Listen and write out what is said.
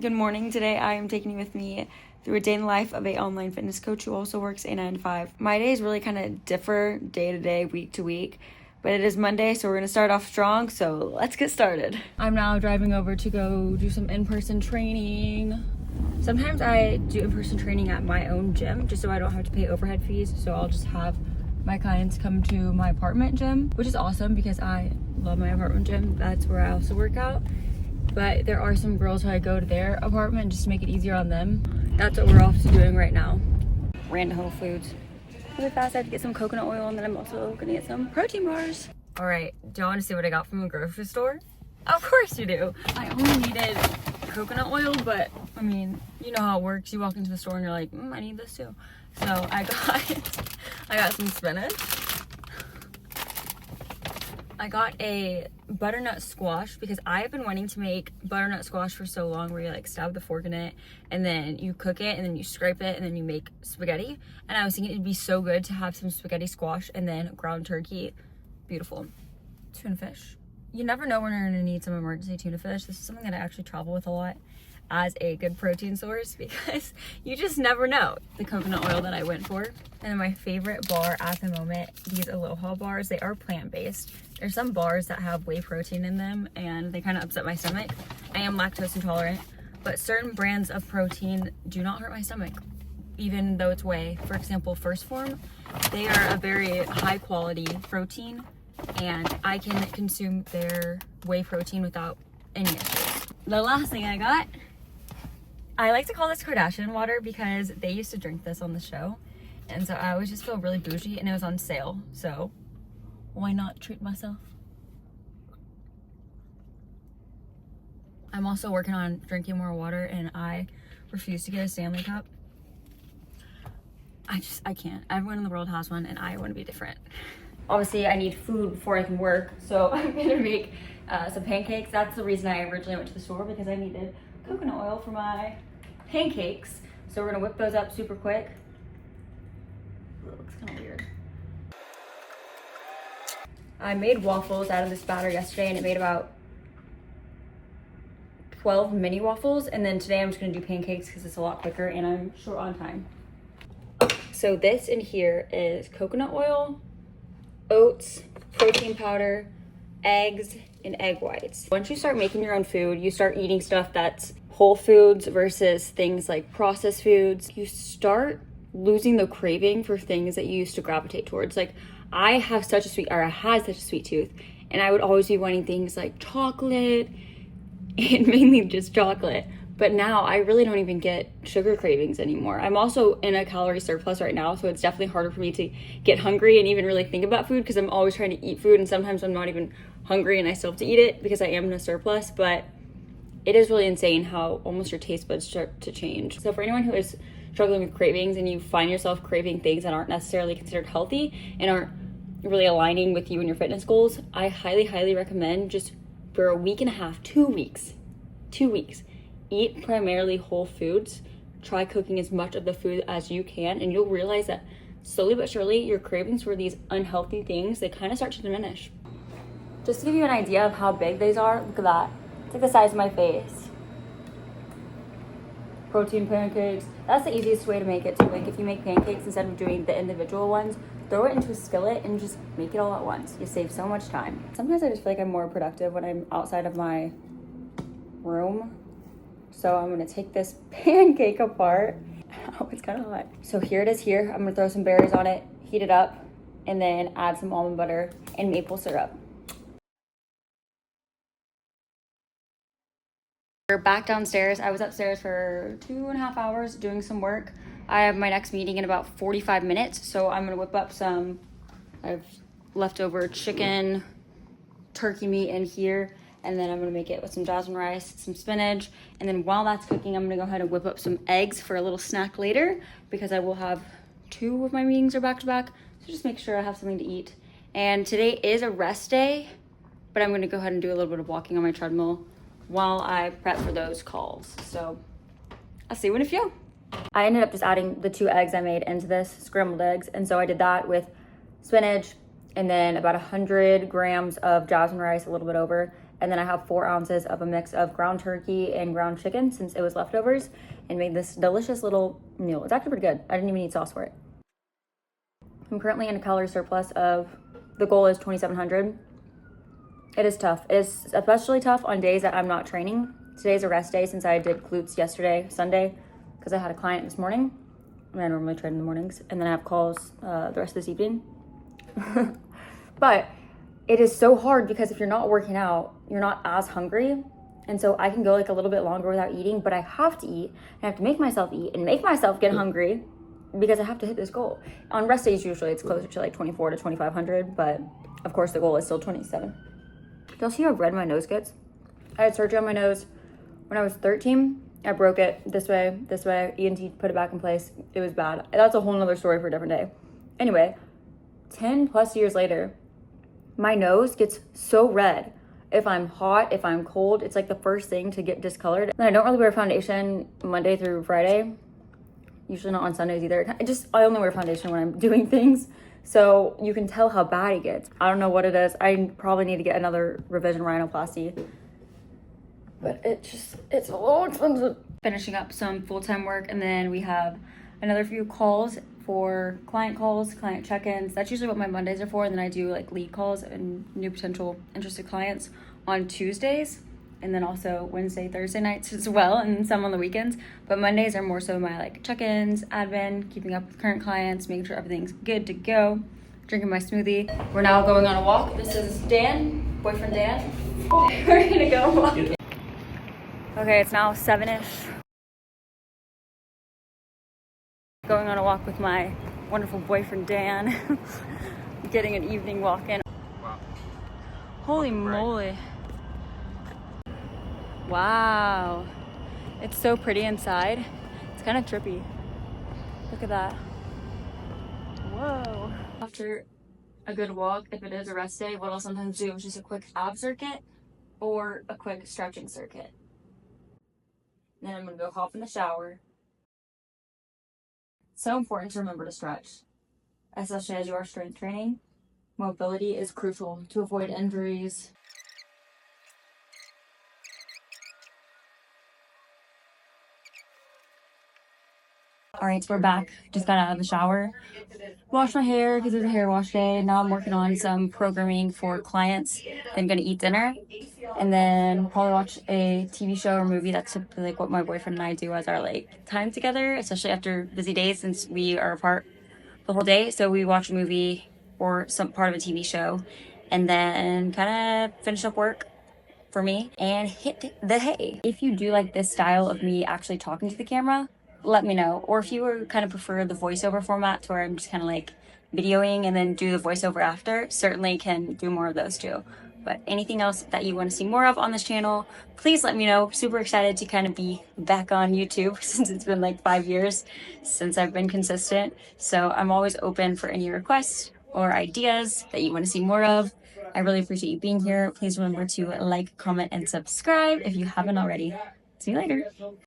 Good morning. Today I am taking you with me through a day in the life of a online fitness coach who also works a 9 to 5. My days really kind of differ day to day, week to week, but it is Monday, so we're going to start off strong, so let's get started. I'm now driving over to go do some in-person training. Sometimes I do in-person training at my own gym just so I don't have to pay overhead fees, so I'll just have my clients come to my apartment gym, which is awesome because I love my apartment gym. That's where I also work out. But there are some girls who I go to their apartment just to make it easier on them. That's what we're off to doing right now. Ran to Whole Foods really fast. I have to get some coconut oil, and then I'm also gonna get some protein bars. All right, do you want to see what I got from the grocery store? Of course you do. I only needed coconut oil, but I mean, you know how it works. You walk into the store and you're like, I need this too. So I got some spinach. I got a butternut squash because I have been wanting to make butternut squash for so long, where you like stab the fork in it and then you cook it and then you scrape it and then you make spaghetti. And I was thinking it'd be so good to have some spaghetti squash and then ground turkey. Beautiful. Tuna fish. You never know when you're gonna need some emergency tuna fish. This is something that I actually travel with a lot as a good protein source because you just never know. The coconut oil that I went for. And then my favorite bar at the moment, these Aloha bars. They are plant-based. There's some bars that have whey protein in them and they kind of upset my stomach. I am lactose intolerant, but certain brands of protein do not hurt my stomach, even though it's whey. For example, First Form, they are a very high quality protein and I can consume their whey protein without any issues. The last thing I got, I like to call this Kardashian water because they used to drink this on the show. And so I always just feel really bougie and it was on sale. So why not treat myself? I'm also working on drinking more water and I refuse to get a Stanley Cup. I can't. Everyone in the world has one and I want to be different. Obviously I need food before I can work. So I'm gonna make some pancakes. That's the reason I originally went to the store, because I needed coconut oil for my pancakes. So we're gonna whip those up super quick. It looks kind of weird. I made waffles out of this batter yesterday and it made about 12 mini waffles. And then today I'm just gonna do pancakes because it's a lot quicker and I'm short on time. So this in here is coconut oil, oats, protein powder, eggs, and egg whites. Once you start making your own food, you start eating stuff that's whole foods versus things like processed foods. You start losing the craving for things that you used to gravitate towards. Like I had such a sweet tooth, and I would always be wanting things like chocolate and mainly just chocolate. But now I really don't even get sugar cravings anymore. I'm also in a calorie surplus right now, so it's definitely harder for me to get hungry and even really think about food because I'm always trying to eat food and sometimes I'm not even hungry and I still have to eat it because I am in a surplus. But it is really insane how almost your taste buds start to change. So for anyone who is struggling with cravings and you find yourself craving things that aren't necessarily considered healthy and aren't really aligning with you and your fitness goals, I highly, highly recommend just for a week and a half, 2 weeks, eat primarily whole foods. Try cooking as much of the food as you can, and you'll realize that slowly but surely your cravings for these unhealthy things, they kind of start to diminish. Just to give you an idea of how big these are, look at that. It's like the size of my face. Protein pancakes. That's the easiest way to make it too. Like if you make pancakes, instead of doing the individual ones, throw it into a skillet and just make it all at once. You save so much time. Sometimes I just feel like I'm more productive when I'm outside of my room. So I'm gonna take this pancake apart. Oh, it's kind of hot. So here it is here. I'm gonna throw some berries on it, heat it up, and then add some almond butter and maple syrup. We're back downstairs. I was upstairs for 2.5 hours doing some work. I have my next meeting in about 45 minutes, so I'm gonna whip up some, I've leftover chicken, turkey meat in here, and then I'm gonna make it with some jasmine rice, some spinach, and then while that's cooking, I'm gonna go ahead and whip up some eggs for a little snack later because I will have 2 of my meetings are back to back, so just make sure I have something to eat. And today is a rest day, but I'm gonna go ahead and do a little bit of walking on my treadmill while I prep for those calls. So I'll see you in a few. I ended up just adding the 2 eggs I made into this, scrambled eggs, and so I did that with spinach and then about 100 grams of jasmine rice, a little bit over, And then I have 4 ounces of a mix of ground turkey and ground chicken since it was leftovers, and made this delicious little meal. It's actually pretty good. I didn't even need sauce for it. I'm currently in a calorie surplus of, the goal is 2,700. It is tough. It is especially tough on days that I'm not training. Today's a rest day since I did glutes yesterday, Sunday, because I had a client this morning. I normally train in the mornings, and then I have calls the rest of this evening. But it is so hard because if you're not working out, you're not as hungry. And so I can go like a little bit longer without eating, but I have to eat. And I have to make myself eat and make myself get hungry because I have to hit this goal. On rest days, usually it's closer to like 24 to 2,500, but of course the goal is still 27. Y'all see how red my nose gets? I had surgery on my nose when I was 13. I broke it this way. ENT put it back in place. It was bad. That's a whole nother story for a different day. Anyway, 10 plus years later, my nose gets so red. If I'm hot, if I'm cold, it's like the first thing to get discolored. And I don't really wear foundation Monday through Friday. Usually not on Sundays either. I only wear foundation when I'm doing things. So you can tell how bad it gets. I don't know what it is. I probably need to get another revision rhinoplasty. But it's a little expensive. Finishing up some full-time work, and then we have another few calls for client calls, client check-ins. That's usually what my Mondays are for, and then I do like lead calls and new potential interested clients on Tuesdays, and then also Wednesday, Thursday nights as well, and some on the weekends. But Mondays are more so my like check-ins, admin, keeping up with current clients, making sure everything's good to go, drinking my smoothie. We're now going on a walk. This is Dan, boyfriend Dan. We're gonna go walk. Okay, it's now 7-ish. Going on a walk with my wonderful boyfriend Dan. Getting an evening walk in. Wow. Holy moly. Wow. It's so pretty inside. It's kind of trippy. Look at that. Whoa. After a good walk, if it is a rest day, what I'll sometimes do is just a quick ab circuit or a quick stretching circuit. Then I'm gonna go hop in the shower. So important to remember to stretch, especially as you are strength training. Mobility is crucial to avoid injuries. All right, so we're back. Just got out of the shower. Washed my hair because it's a hair wash day. Now I'm working on some programming for clients. Then gonna eat dinner. And then probably watch a TV show or movie. That's typically like what my boyfriend and I do as our like time together, especially after busy days since we are apart the whole day. So we watch a movie or some part of a TV show and then kind of finish up work for me and hit the hay. If you do like this style of me actually talking to the camera, let me know. Or if you were kind of prefer the voiceover format to where I'm just kind of like videoing and then do the voiceover after, certainly can do more of those too. But anything else that you want to see more of on this channel, please let me know. Super excited to kind of be back on YouTube since it's been like 5 years since I've been consistent. So I'm always open for any requests or ideas that you want to see more of. I really appreciate you being here. Please remember to like, comment, and subscribe if you haven't already. See you later.